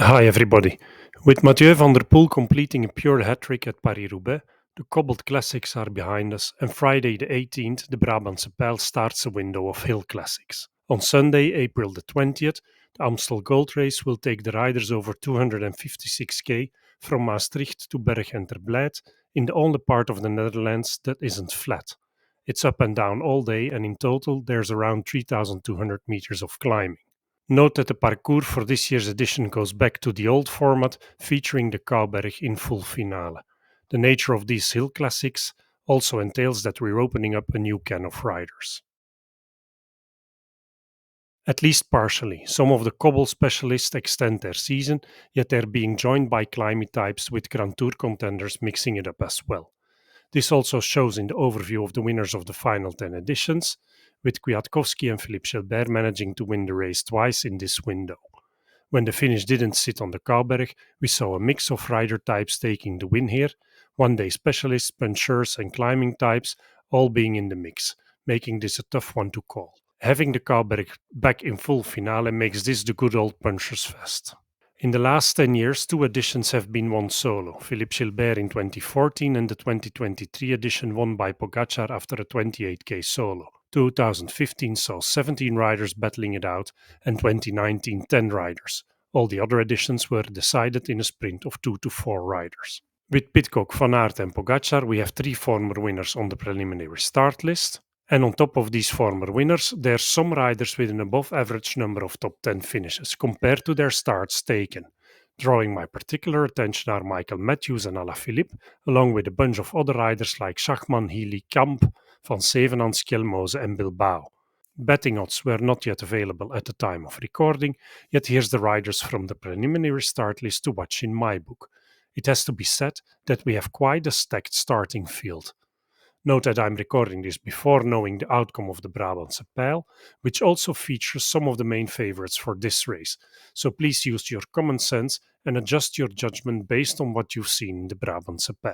Hi everybody. With Mathieu van der Poel completing a pure hat-trick at Paris-Roubaix, the cobbled classics are behind us, and Friday the 18th, the Brabantse Pijl starts a window of hill classics. On Sunday, April the 20th, the Amstel Gold Race will take the riders over 256 km from Maastricht to Berg en ter Blijt in the only part of the Netherlands that isn't flat. It's up and down all day, and in total there's around 3,200 meters of climbing. Note that the parcours for this year's edition goes back to the old format, featuring the Kouberg in full finale. The nature of these hill classics also entails that we're opening up a new can of riders. At least partially, some of the cobble specialists extend their season, yet they're being joined by climbing types with Grand Tour contenders mixing it up as well. This also shows in the overview of the winners of the final 10 editions, with Kwiatkowski and Philippe Gilbert managing to win the race twice in this window. When the finish didn't sit on the Kouberg, we saw a mix of rider types taking the win here, one-day specialists, punchers and climbing types all being in the mix, making this a tough one to call. Having the Kouberg back in full finale makes this the good old punchers fest. In the last 10 years, two editions have been won solo, Philippe Gilbert in 2014 and the 2023 edition won by Pogačar after a 28k solo. 2015 saw 17 riders battling it out and 2019 10 riders. All the other editions were decided in a sprint of 2 to 4 riders. With Pidcock, Van Aert and Pogačar, we have 3 former winners on the preliminary start list. And on top of these former winners, there's some riders with an above average number of top 10 finishes compared to their starts taken. Drawing my particular attention are Michael Matthews and Alaphilippe, along with a bunch of other riders like Schachmann, Healy, Kamp, Van Zevenand, Skjelmose and Bilbao. Betting odds were not yet available at the time of recording, yet here's the riders from the preliminary start list to watch in my book. It has to be said that we have quite a stacked starting field. Note that I'm recording this before knowing the outcome of the Brabantse Pijl, which also features some of the main favorites for this race, so please use your common sense and adjust your judgment based on what you've seen in the Brabantse Pijl.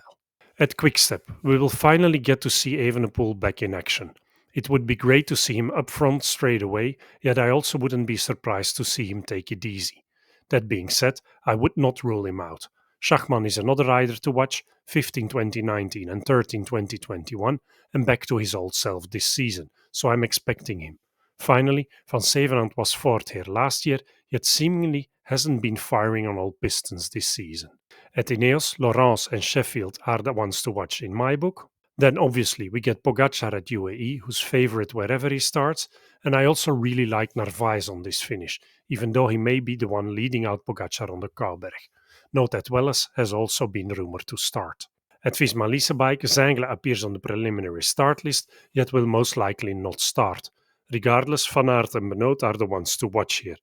At Quickstep, we will finally get to see Evenepoel back in action. It would be great to see him up front straight away, yet I also wouldn't be surprised to see him take it easy. That being said, I would not rule him out. Schachmann is another rider to watch, 15 2019 and 13 2021, and back to his old self this season, so I'm expecting him. Finally, Van Zevenand was fourth here last year, yet seemingly hasn't been firing on all pistons this season. At Ineos, Laurens and Sheffield are the ones to watch in my book. Then obviously we get Pogačar at UAE, who's favorite wherever he starts, and I also really like Narvaez on this finish, even though he may be the one leading out Pogačar on the Kouberg. Note that Welles has also been rumored to start. At Visma Leasebike, Zingle appears on the preliminary start list, yet will most likely not start. Regardless, Van Aert and Benoot are the ones to watch here.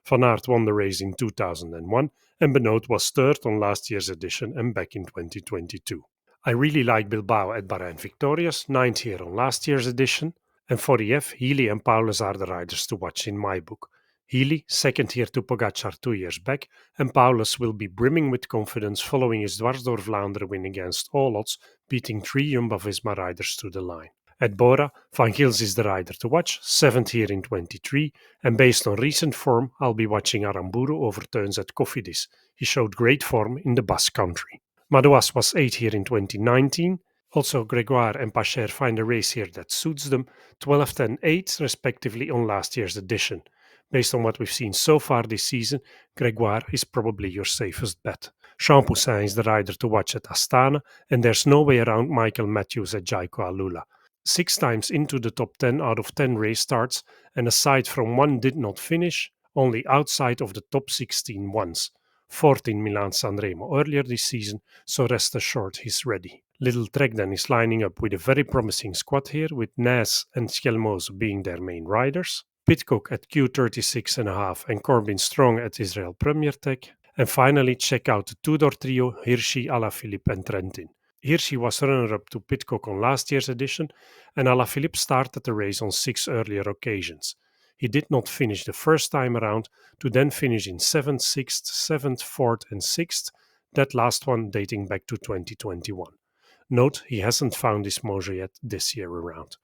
Van Aert won the race in 2001, and Benoot was third on last year's edition and back in 2022. I really like Bilbao at Bahrain Victorious, ninth here on last year's edition, and for EF, Healy and Paulus are the riders to watch in my book. Healy, second here to Pogačar 2 years back, and Paulus will be brimming with confidence following his Dwars door Vlaanderen win against all odds, beating 3 Jumbo-Visma riders to the line. At Bora, Van Gils is the rider to watch, 7th here in 23, and based on recent form, I'll be watching Aramburu over turns at Cofidis. He showed great form in the Basque Country. Madouas was 8th here in 2019. Also, Gregoire and Pacher find a race here that suits them, 12th and 8th respectively on last year's edition. Based on what we've seen so far this season, Gregoire is probably your safest bet. Champoussin is the rider to watch at Astana, and there's no way around Michael Matthews at Jaiko Alula. 6 times into the top 10 out of 10 race starts, and aside from one did not finish, only outside of the top 16 once. 14 Milan Sanremo earlier this season, so rest assured he's ready. Little Trek then is lining up with a very promising squad here, with Nys and Skjelmose being their main riders. Pidcock at Q36.5 and Corbin Strong at Israel Premier Tech. And finally, check out the Tudor trio Hirschi, Alaphilippe and Trentin. Hirschi was runner-up to Pidcock on last year's edition, and Alaphilippe started the race on 6 earlier occasions. He did not finish the first time around, to then finish in 7th, 6th, 7th, 4th and 6th, that last one dating back to 2021. Note, he hasn't found his mojo yet this year around.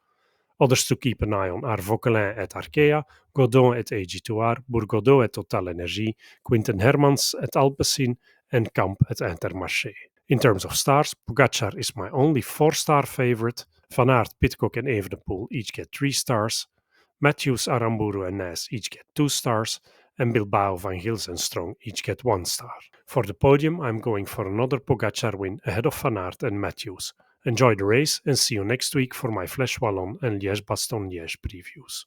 Others to keep an eye on are Vauquelin at Arkea, Godin at AG2R, Bourgodeau at Total Energie, Quinten Hermans at Alpecin, and Kamp at Intermarché. In terms of stars, Pogacar is my only 4-star favorite. Van Aert, Pidcock, and Evenepoel each get 3 stars. Matthews, Aramburu, and Ness each get 2 stars, and Bilbao, Van Gils, and Strong each get 1 star. For the podium, I'm going for another Pogacar win ahead of Van Aert and Matthews. Enjoy the race and see you next week for my Flèche Wallonne and Liège-Bastogne-Liège previews.